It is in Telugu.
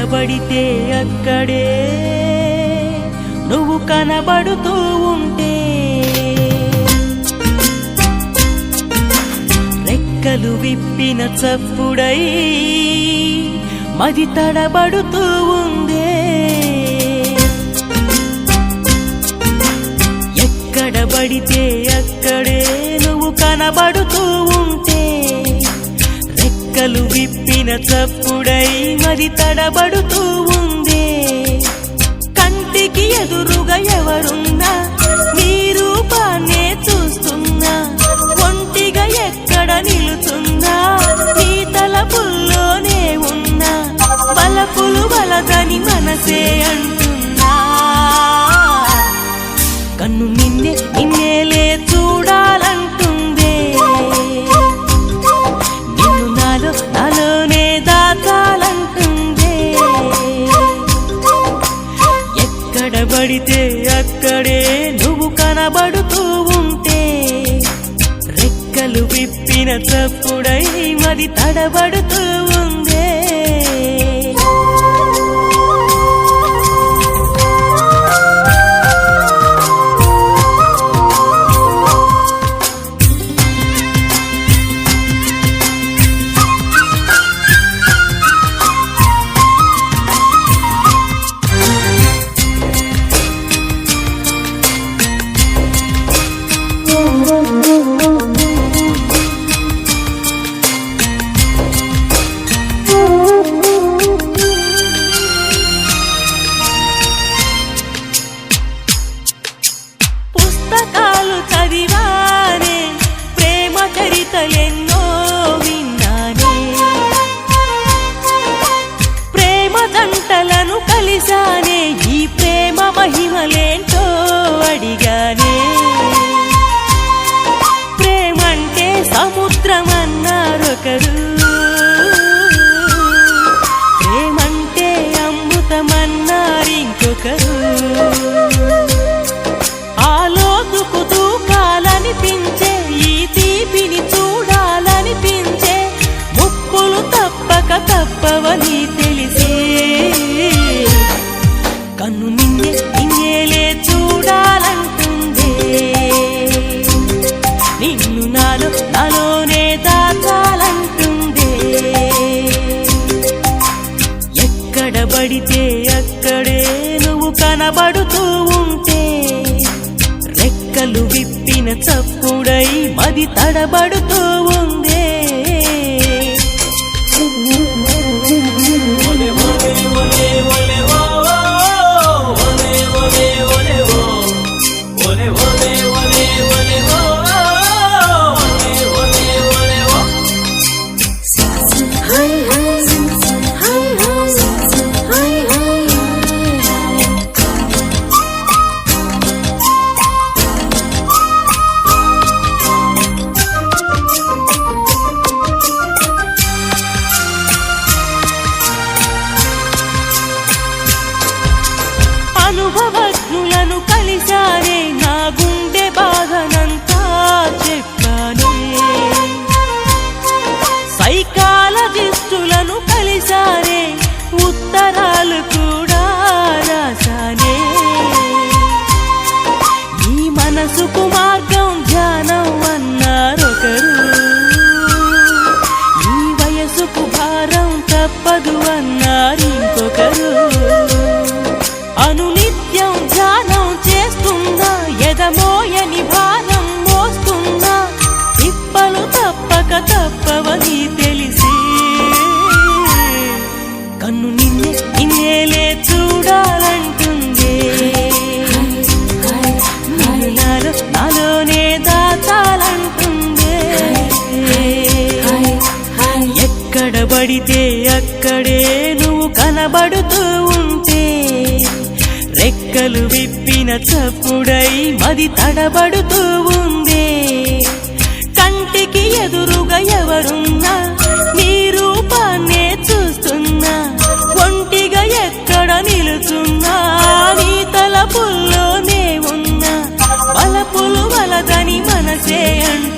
ఎక్కడబడితే అక్కడే నువ్వు కనబడుతూ ఉంటే, రెక్కలు విప్పిన చప్పుడై మది తడబడుతూ ఉందే. ఎక్కడబడితే అక్కడే నువ్వు కనబడుతూ ఉంటే, రెక్కలు విప్పిన చప్పుడై మది తడబడుతూ ఉందే. కంటికి ఎదురుగా ఎవరున్నా నీ రూపాన్నే చూస్తున్నా, ఒంటిగా ఎక్కడ నిలుచున్నా నీ తలపుల్లోనే ఉన్నా, బలపులు బలదని మనసే అంటున్నా. కన్ను నిన్నేలే చూడాలంటుందే, నిన్ను నాలోనే దాచాలంటుందే. ఎక్కడబడితే అక్కడే నువ్వు కనబడుతూ ఉంటే, రెక్కలు విప్పిన చప్పుడై మది తడబడుతూ ఉందే. పుస్తకాలు చదివానే, ప్రేమ చరితలెన్నో విన్నానే, ప్రేమ జంటలను కలిసానే, ఈ ప్రేమ మహిమలేంటో అడిగానే. ప్రేమంటే సముద్రమన్నారొకరు, ప్రేమంటే అమృతమన్నారింకొకరు. ఆలోతుకు దూకాలనిపించే, ఈ తీపిని చూడాలనిపించే, ముప్పులు తప్పక తప్పవని తెలిసే. కన్ను నిన్నేలే చూడాలంటుందే, నిన్ను నాలోనే దాచాలంటుందే. ఎక్కడబడితే అక్కడే నువ్వు కనబడుతూ ఉంటే, రెక్కలు విప్పిన చప్పుడై మది తడబడుతూ ఉందే. అనుభవజ్ఞులను కలిసానే, నా గుండె బాధనంతా చెప్పానే. సైకాలజిస్టులను కలిసానే, ఉత్తరాలు కూడా రాసానే. ఈ మనసుకు మార్గం ధ్యానం అన్నారొకరు, ఈ వయసుకు భారం తప్పదు అన్నారింకొకరు. అనునిత్యం ధ్యానం చేస్తున్నా, ఎదమోయని భారం మోస్తున్నా, తిప్పలు తప్పక తప్పవని తెలిసి. కన్ను నిన్నేలే చూడాలంటుందే, నిన్ను నాలోనే దాచాలంటుందే. ఎక్కడబడితే అక్కడే నువ్వు కనబడుతూ ఉంటే, రెక్కలు విప్పిన చప్పుడై మది తడబడుతూ ఉందే. కంటికి ఎదురుగా ఎవరున్నా నీ రూపాన్నే చూస్తున్నా, ఒంటిగా ఎక్కడ నిలుచున్నా నీ తలపుల్లోనే ఉన్నా, బలపులు వలదని మనసే అంట.